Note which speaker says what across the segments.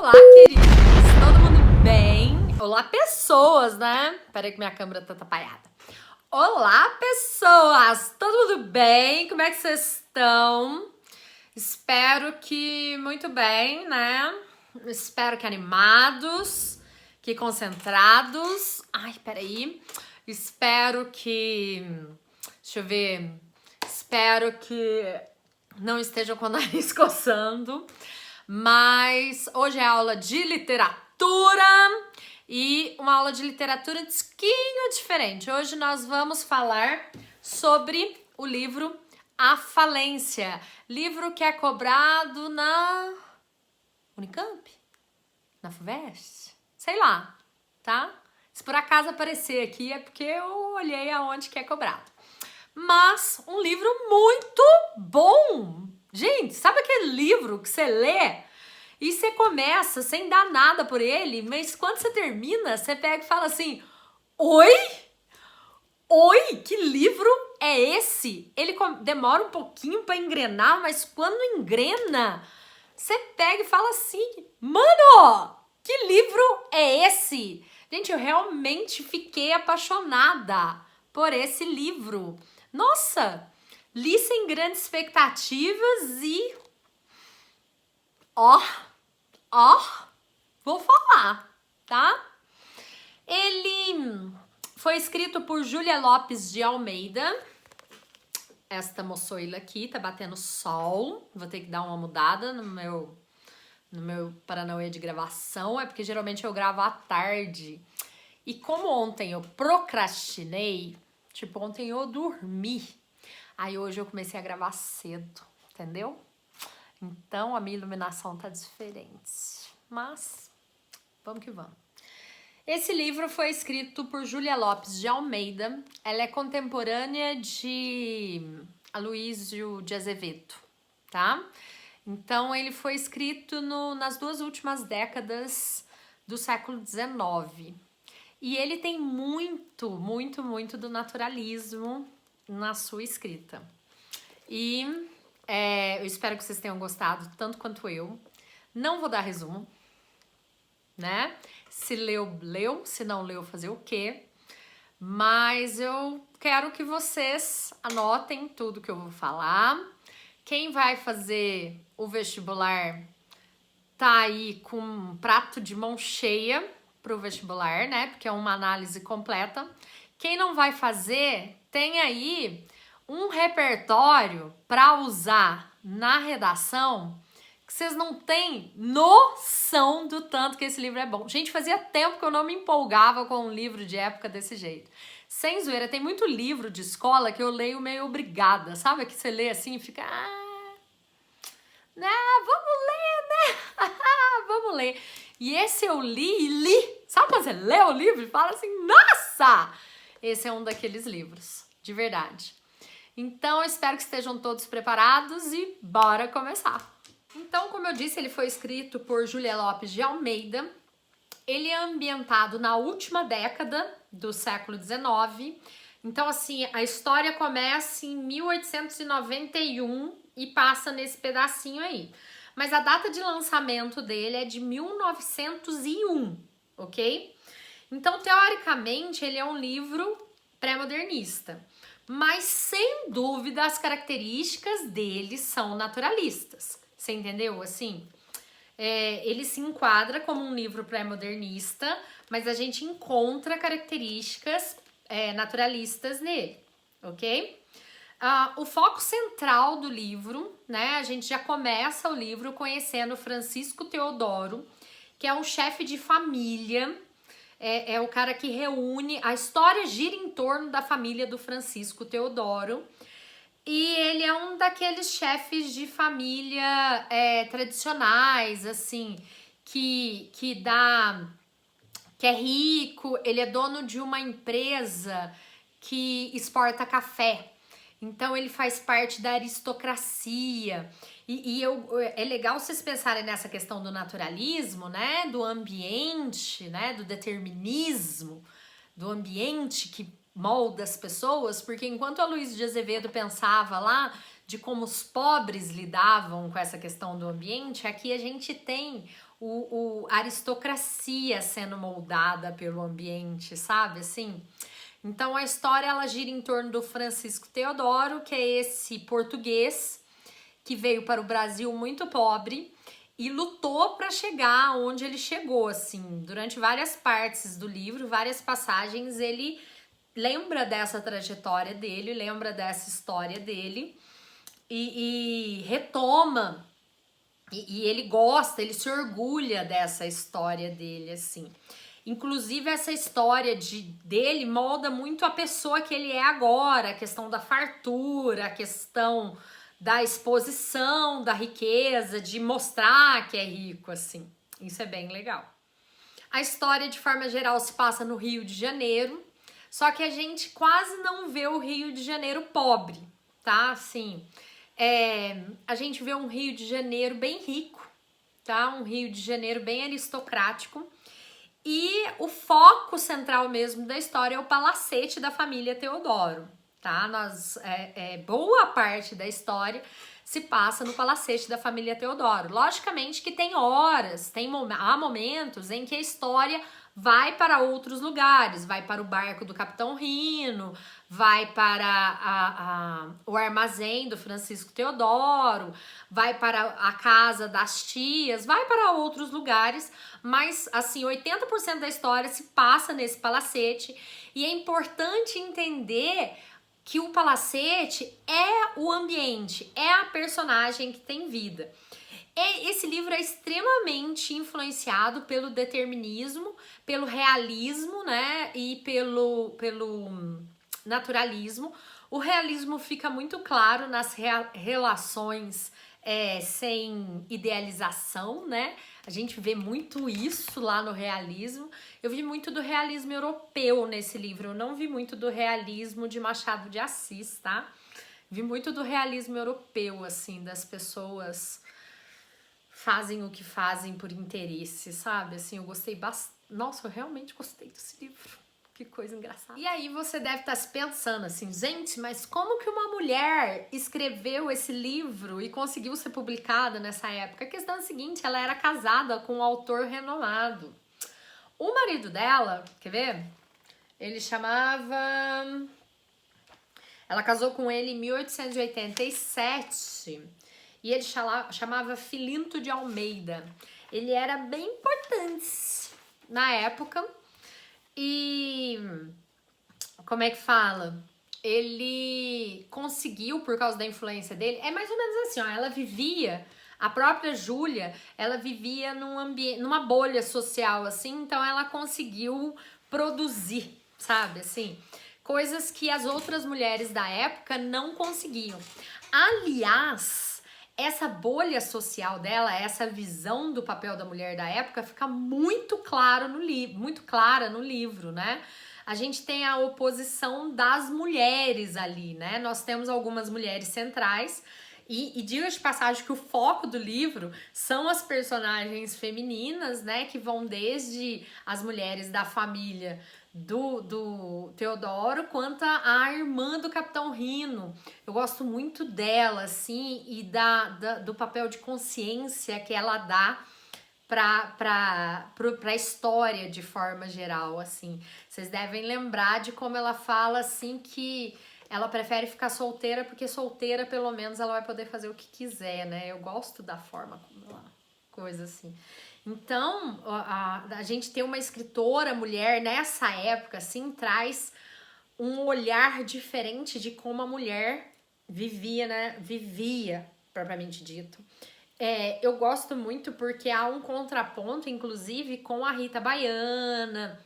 Speaker 1: Olá, queridos! Todo mundo bem? Olá, pessoas, né? Peraí que minha câmera tá atrapalhada. Olá, pessoas! Todo mundo bem? Como é que vocês estão? Espero que muito bem, né? Espero que animados, que concentrados. Ai, peraí. Espero que... Deixa eu ver. Espero que não estejam com o nariz coçando. Mas hoje é aula de literatura e uma aula de literatura um pouquinho diferente. Hoje nós vamos falar sobre o livro A Falência, livro que é cobrado na Unicamp, na FUVEST, sei lá, tá? Se por acaso aparecer aqui é porque eu olhei aonde que é cobrado. Mas um livro muito bom. Gente, sabe aquele livro que você lê e você começa sem dar nada por ele, mas quando você termina, você pega e fala assim: Oi? Oi, que livro é esse? Ele demora um pouquinho para engrenar, mas quando engrena, você pega e fala assim: Mano, que livro é esse? Gente, eu realmente fiquei apaixonada por esse livro. Nossa, li sem grandes expectativas e... Ó, vou falar, tá? Ele foi escrito por Júlia Lopes de Almeida. Esta moçoila aqui, tá batendo sol. Vou ter que dar uma mudada no meu paranauê de gravação. É porque geralmente eu gravo à tarde. E como ontem eu procrastinei, tipo, ontem eu dormi. Aí hoje eu comecei a gravar cedo, entendeu? Então a minha iluminação tá diferente. Mas vamos que vamos. Esse livro foi escrito por Júlia Lopes de Almeida. Ela é contemporânea de Aloysio de Azevedo, tá? Então ele foi escrito nas duas últimas décadas do século XIX. E ele tem muito do naturalismo na sua escrita. E eu espero que vocês tenham gostado tanto quanto eu. Não vou dar resumo, né? Se leu, leu. Se não leu, fazer o quê? Mas eu quero que vocês anotem tudo que eu vou falar. Quem vai fazer o vestibular tá aí com um prato de mão cheia pro vestibular, né? Porque é uma análise completa. Quem não vai fazer, tem aí um repertório para usar na redação que vocês não têm noção do tanto que esse livro é bom. Gente, fazia tempo que eu não me empolgava com um livro de época desse jeito. Sem zoeira, tem muito livro de escola que eu leio meio obrigada, sabe? Que você lê assim e fica... vamos ler, né? Vamos ler. E esse eu li. Sabe quando você lê o livro e fala assim, nossa! Esse é um daqueles livros, de verdade. Então, eu espero que estejam todos preparados e bora começar. Então, como eu disse, ele foi escrito por Júlia Lopes de Almeida. Ele é ambientado na última década do século XIX. Então, assim, a história começa em 1891 e passa nesse pedacinho aí. Mas a data de lançamento dele é de 1901, ok? Então, teoricamente, ele é um livro pré-modernista. Mas, sem dúvida, as características dele são naturalistas. Você entendeu? Assim, ele se enquadra como um livro pré-modernista, mas a gente encontra características naturalistas nele, ok? O foco central do livro, né? A gente já começa o livro conhecendo Francisco Teodoro, que é um chefe de família, é o cara que reúne... A história gira em torno da família do Francisco Teodoro, e ele é um daqueles chefes de família tradicionais, assim, que é rico, ele é dono de uma empresa que exporta café. Então ele faz parte da aristocracia. É legal vocês pensarem nessa questão do naturalismo, né? Do ambiente, né? Do determinismo, do ambiente que molda as pessoas, porque enquanto a Aloysio de Azevedo pensava lá de como os pobres lidavam com essa questão do ambiente, aqui a gente tem a aristocracia sendo moldada pelo ambiente, sabe, assim? Então a história ela gira em torno do Francisco Teodoro, que é esse português que veio para o Brasil muito pobre e lutou para chegar onde ele chegou, assim. Durante várias partes do livro, várias passagens, ele lembra dessa trajetória dele, lembra dessa história dele e retoma. E ele gosta, ele se orgulha dessa história dele, assim. Inclusive, essa história dele molda muito a pessoa que ele é agora, a questão da fartura, a questão da exposição, da riqueza, de mostrar que é rico, assim. Isso é bem legal. A história, de forma geral, se passa no Rio de Janeiro, só que a gente quase não vê o Rio de Janeiro pobre, tá? Assim, a gente vê um Rio de Janeiro bem rico, tá? Um Rio de Janeiro bem aristocrático. E o foco central mesmo da história é o palacete da família Teodoro, tá? Boa parte da história se passa no palacete da família Teodoro. Logicamente que tem horas, há momentos em que a história vai para outros lugares, vai para o barco do Capitão Rino, vai para o armazém do Francisco Teodoro, vai para a casa das tias, vai para outros lugares, mas assim, 80% da história se passa nesse palacete e é importante entender que o palacete é o ambiente, é a personagem que tem vida. Esse livro é extremamente influenciado pelo determinismo, pelo realismo, né, e pelo naturalismo. O realismo fica muito claro nas relações sem idealização, né? A gente vê muito isso lá no realismo. Eu vi muito do realismo europeu nesse livro, eu não vi muito do realismo de Machado de Assis, tá? Vi muito do realismo europeu, assim, das pessoas fazem o que fazem por interesse, sabe? Assim, eu gostei bastante. Nossa, eu realmente gostei desse livro. Que coisa engraçada. E aí você deve estar se pensando assim, gente, mas como que uma mulher escreveu esse livro e conseguiu ser publicada nessa época? A questão é a seguinte, ela era casada com um autor renomado. O marido dela, quer ver? Ele chamava... Ela casou com ele em 1887 e ele chamava Filinto de Almeida. Ele era bem importante na época e, como é que fala? Ele conseguiu, por causa da influência dele, é mais ou menos assim, ó, ela vivia, a própria Júlia, ela vivia numa bolha social, assim, então ela conseguiu produzir, sabe, assim, coisas que as outras mulheres da época não conseguiam. Aliás, essa bolha social dela, essa visão do papel da mulher da época fica muito clara no livro, né? A gente tem a oposição das mulheres ali, né? Nós temos algumas mulheres centrais e diga de passagem que o foco do livro são as personagens femininas, né? Que vão desde as mulheres da família do Teodoro, quanto a irmã do Capitão Rino. Eu gosto muito dela, assim, e do papel de consciência que ela dá pra história de forma geral, assim. Vocês devem lembrar de como ela fala, assim, que ela prefere ficar solteira, porque solteira, pelo menos, ela vai poder fazer o que quiser, né? Eu gosto da forma como ela... coisa assim. Então, a gente ter uma escritora mulher nessa época, assim, traz um olhar diferente de como a mulher vivia, né? Vivia, propriamente dito. Eu gosto muito porque há um contraponto, inclusive, com a Rita Baiana,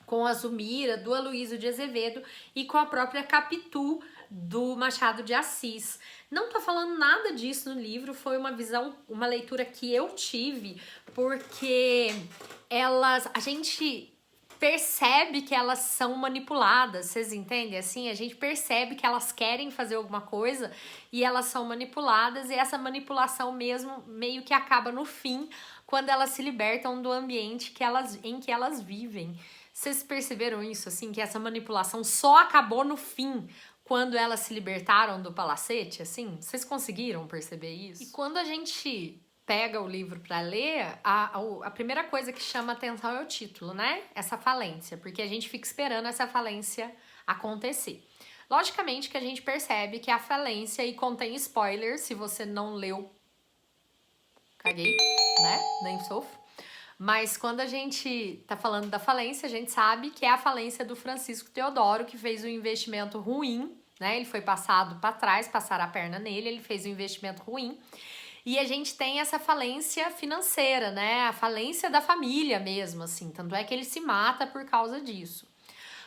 Speaker 1: com a Zumira, do Aloysio de Azevedo e com a própria Capitu, do Machado de Assis. Não tô falando nada disso no livro, foi uma leitura que eu tive, porque a gente percebe que elas são manipuladas, vocês entendem? Assim, a gente percebe que elas querem fazer alguma coisa e elas são manipuladas, e essa manipulação mesmo meio que acaba no fim, quando elas se libertam do ambiente em que elas vivem. Vocês perceberam isso, assim, que essa manipulação só acabou no fim, quando elas se libertaram do palacete, assim? Vocês conseguiram perceber isso? E quando a gente pega o livro para ler, a primeira coisa que chama atenção é o título, né? Essa falência, porque a gente fica esperando essa falência acontecer. Logicamente que a gente percebe que a falência, e contém spoilers, se você não leu, caguei, né? Nem sofro. Mas quando a gente tá falando da falência, a gente sabe que é a falência do Francisco Teodoro, que fez um investimento ruim, né? Ele foi passado para trás, passaram a perna nele, ele fez um investimento ruim. E a gente tem essa falência financeira, né? A falência da família mesmo, assim. Tanto é que ele se mata por causa disso.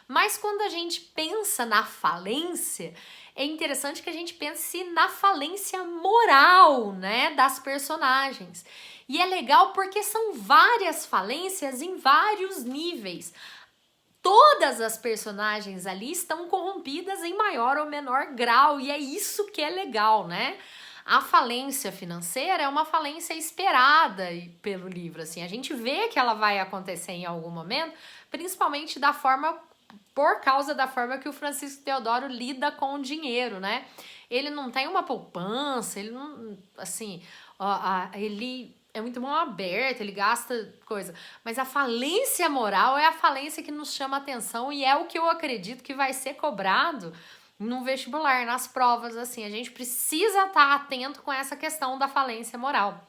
Speaker 1: Mas quando a gente pensa na falência, é interessante que a gente pense na falência moral, né, das personagens. E é legal porque são várias falências em vários níveis. Todas as personagens ali estão corrompidas em maior ou menor grau, e é isso que é legal, né? A falência financeira é uma falência esperada pelo livro, assim. A gente vê que ela vai acontecer em algum momento, principalmente por causa da forma que o Francisco Teodoro lida com o dinheiro, né? Ele não tem uma poupança, ele não, assim, ele é muito mão aberta, ele gasta coisa. Mas a falência moral é a falência que nos chama atenção e é o que eu acredito que vai ser cobrado no vestibular, nas provas, assim. A gente precisa estar atento com essa questão da falência moral.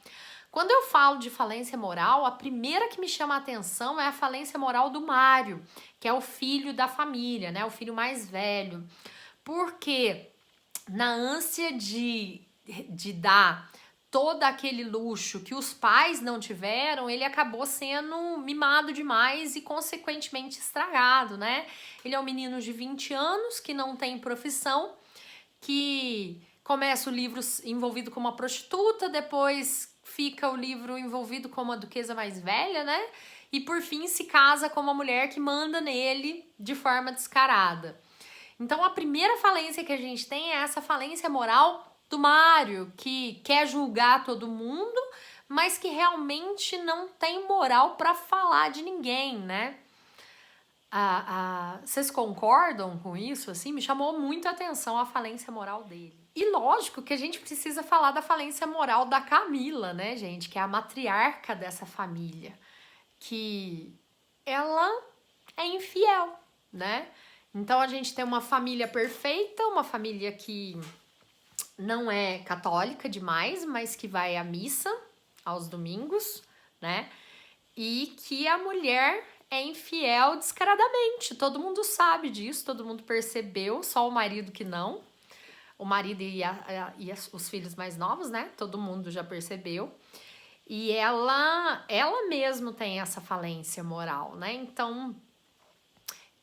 Speaker 1: Quando eu falo de falência moral, a primeira que me chama a atenção é a falência moral do Mário, que é o filho da família, né? O filho mais velho. Porque na ânsia de dar todo aquele luxo que os pais não tiveram, ele acabou sendo mimado demais e consequentemente estragado, né? Ele é um menino de 20 anos que não tem profissão, que começa o livro envolvido com uma prostituta, depois fica o livro envolvido com uma duquesa mais velha, né? E por fim se casa com uma mulher que manda nele de forma descarada. Então a primeira falência que a gente tem é essa falência moral do Mário, que quer julgar todo mundo, mas que realmente não tem moral para falar de ninguém, né? Vocês concordam com isso? Assim, me chamou muito a atenção a falência moral dele. E lógico que a gente precisa falar da falência moral da Camila, né, gente? Que é a matriarca dessa família. Que ela é infiel, né? Então a gente tem uma família perfeita, uma família que não é católica demais, mas que vai à missa aos domingos, né? E que a mulher é infiel descaradamente. Todo mundo sabe disso, todo mundo percebeu, só o marido que não. O marido e os filhos mais novos, né? Todo mundo já percebeu. E ela mesmo tem essa falência moral, né? Então,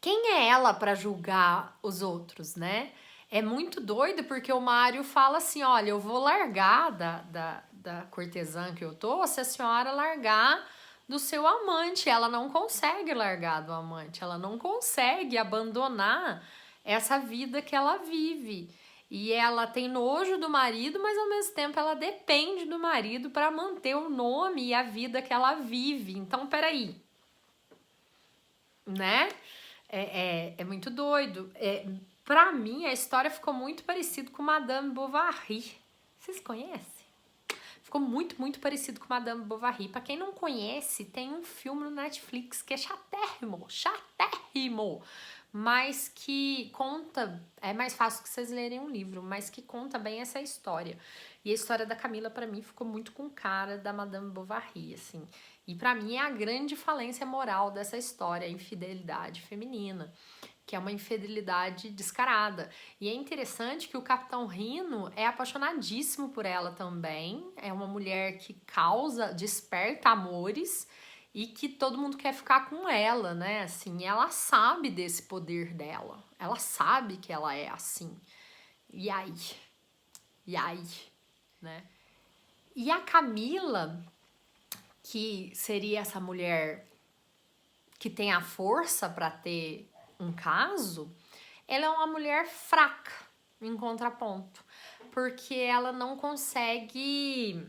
Speaker 1: quem é ela para julgar os outros, né? É muito doido porque o Mário fala assim, olha, eu vou largar da cortesã que eu tô se a senhora largar do seu amante. Ela não consegue largar do amante, ela não consegue abandonar essa vida que ela vive. E ela tem nojo do marido, mas ao mesmo tempo ela depende do marido para manter o nome e a vida que ela vive. Então, peraí, né? É muito doido. Pra mim, a história ficou muito parecida com Madame Bovary. Vocês conhecem? Ficou muito, muito parecido com Madame Bovary. Pra quem não conhece, tem um filme no Netflix que é chatérrimo, mas que conta, é mais fácil que vocês lerem um livro, mas que conta bem essa história. E a história da Camila, pra mim, ficou muito com cara da Madame Bovary, assim. E pra mim é a grande falência moral dessa história, a infidelidade feminina, que é uma infidelidade descarada. E é interessante que o Capitão Rino é apaixonadíssimo por ela também. É uma mulher que desperta amores e que todo mundo quer ficar com ela, né? Assim, ela sabe desse poder dela. Ela sabe que ela é assim. E aí? Né? E a Camila, que seria essa mulher que tem a força para ter um caso, ela é uma mulher fraca em contraponto, porque ela não consegue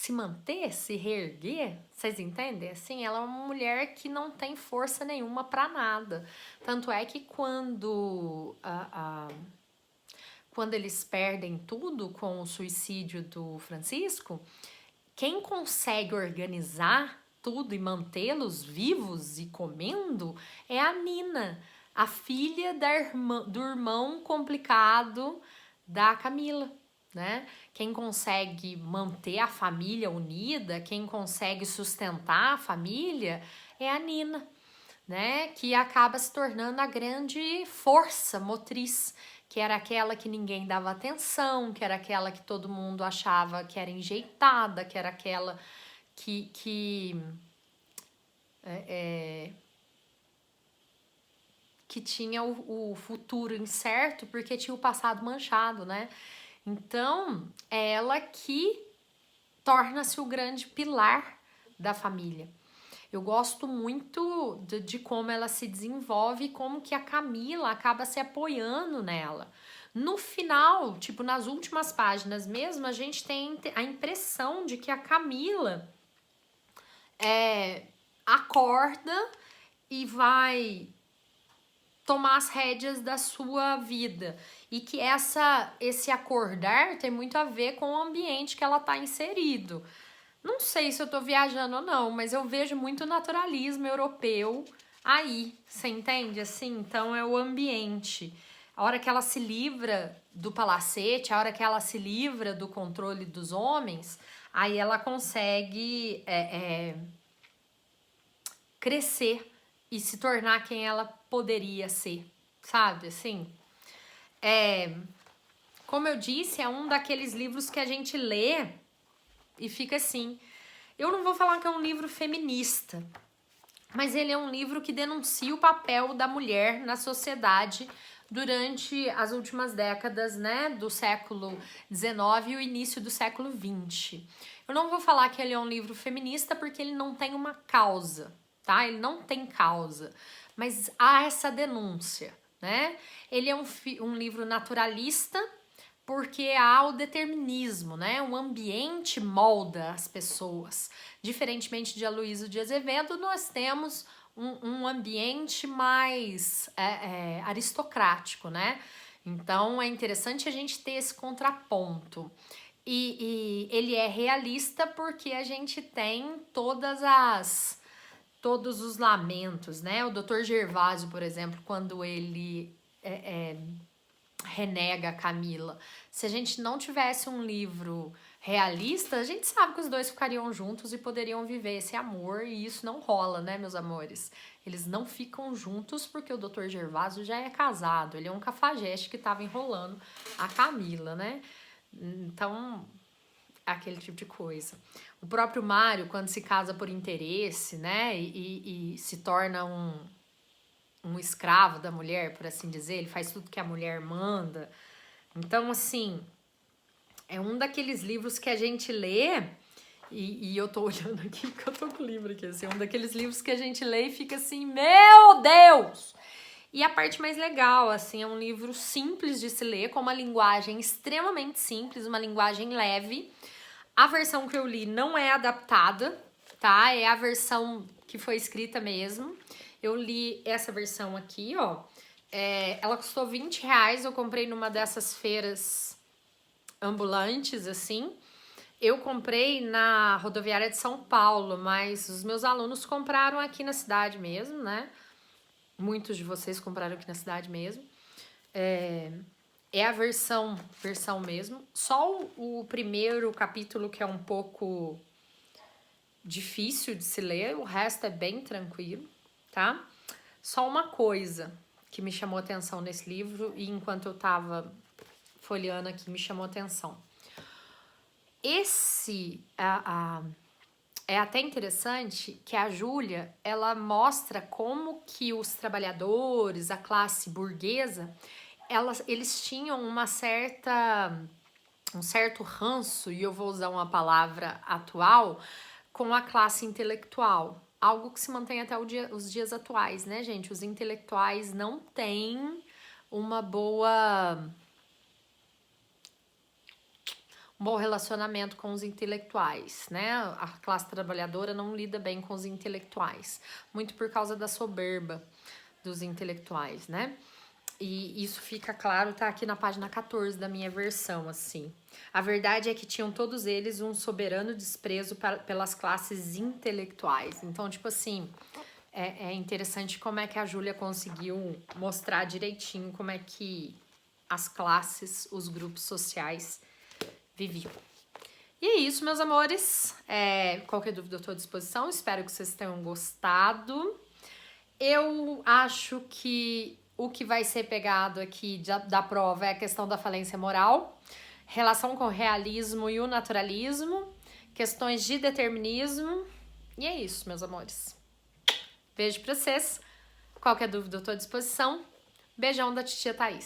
Speaker 1: se manter, se reerguer, vocês entendem? Assim, ela é uma mulher que não tem força nenhuma para nada. Tanto é que quando eles perdem tudo com o suicídio do Francisco, quem consegue organizar tudo e mantê-los vivos e comendo é a Nina, a filha do irmão complicado da Camila, né? Quem consegue manter a família unida, quem consegue sustentar a família é a Nina, né? Que acaba se tornando a grande força motriz, que era aquela que ninguém dava atenção, que era aquela que todo mundo achava que era enjeitada, que era aquela que tinha o futuro incerto porque tinha o passado manchado, né? Então, é ela que torna-se o grande pilar da família. Eu gosto muito de como ela se desenvolve e como que a Camila acaba se apoiando nela. No final, tipo, nas últimas páginas mesmo, a gente tem a impressão de que a Camila acorda e vai tomar as rédeas da sua vida. E que esse acordar tem muito a ver com o ambiente que ela está inserido. Não sei se eu tô viajando ou não, mas eu vejo muito naturalismo europeu aí, você entende? Assim, então é o ambiente. A hora que ela se livra do palacete, a hora que ela se livra do controle dos homens, aí ela consegue crescer e se tornar quem ela poderia ser, sabe? Assim, como eu disse, é um daqueles livros que a gente lê e fica assim. Eu não vou falar que é um livro feminista, mas ele é um livro que denuncia o papel da mulher na sociedade durante as últimas décadas, né, do século XIX e o início do século XX. Eu não vou falar que ele é um livro feminista porque ele não tem uma causa, tá? Ele não tem causa, mas há essa denúncia, né? Ele é um livro naturalista, porque há o determinismo, né? O ambiente molda as pessoas. Diferentemente de Aloysio de Azevedo, nós temos um ambiente mais aristocrático, né? Então, é interessante a gente ter esse contraponto. E ele é realista porque a gente tem todos os lamentos, né? O Dr. Gervásio, por exemplo, quando ele renega a Camila. Se a gente não tivesse um livro realista, a gente sabe que os dois ficariam juntos e poderiam viver esse amor, e isso não rola, né, meus amores? Eles não ficam juntos porque o Dr. Gervásio já é casado, ele é um cafajeste que tava enrolando a Camila, né? Então, aquele tipo de coisa. O próprio Mário, quando se casa por interesse, né, e se torna um escravo da mulher, por assim dizer, ele faz tudo que a mulher manda. Então, assim, é um daqueles livros que a gente lê, e eu tô olhando aqui, porque eu tô com o livro aqui, assim, um daqueles livros que a gente lê e fica assim, meu Deus! E a parte mais legal, assim, é um livro simples de se ler, com uma linguagem extremamente simples, uma linguagem leve. A versão que eu li não é adaptada, tá? É a versão que foi escrita mesmo. Eu li essa versão aqui, ó. Ela custou R$20, eu comprei numa dessas feiras ambulantes, assim. Eu comprei na rodoviária de São Paulo, mas os meus alunos compraram aqui na cidade mesmo, né? Muitos de vocês compraram aqui na cidade mesmo. É a versão mesmo. Só o primeiro capítulo que é um pouco difícil de se ler, o resto é bem tranquilo, tá? Só uma coisa que me chamou atenção nesse livro e enquanto eu tava folheando aqui me chamou atenção. É até interessante que a Júlia, ela mostra como que os trabalhadores, a classe burguesa, eles tinham um certo ranço, e eu vou usar uma palavra atual, com a classe intelectual. Algo que se mantém até os dias atuais, né, gente? Os intelectuais não têm uma boa um bom relacionamento com os intelectuais, né? A classe trabalhadora não lida bem com os intelectuais, muito por causa da soberba dos intelectuais, né? E isso fica claro, tá aqui na página 14 da minha versão, assim. A verdade é que tinham todos eles um soberano desprezo pelas classes intelectuais. Então, tipo assim, é interessante como é que a Júlia conseguiu mostrar direitinho como é que as classes, os grupos sociais viviam. E é isso, meus amores. Qualquer dúvida eu estou à disposição. Espero que vocês tenham gostado. Eu acho que o que vai ser pegado aqui da prova é a questão da falência moral, relação com o realismo e o naturalismo, questões de determinismo. E é isso, meus amores. Beijo pra vocês. Qualquer dúvida eu tô à disposição. Beijão da titia Thaís.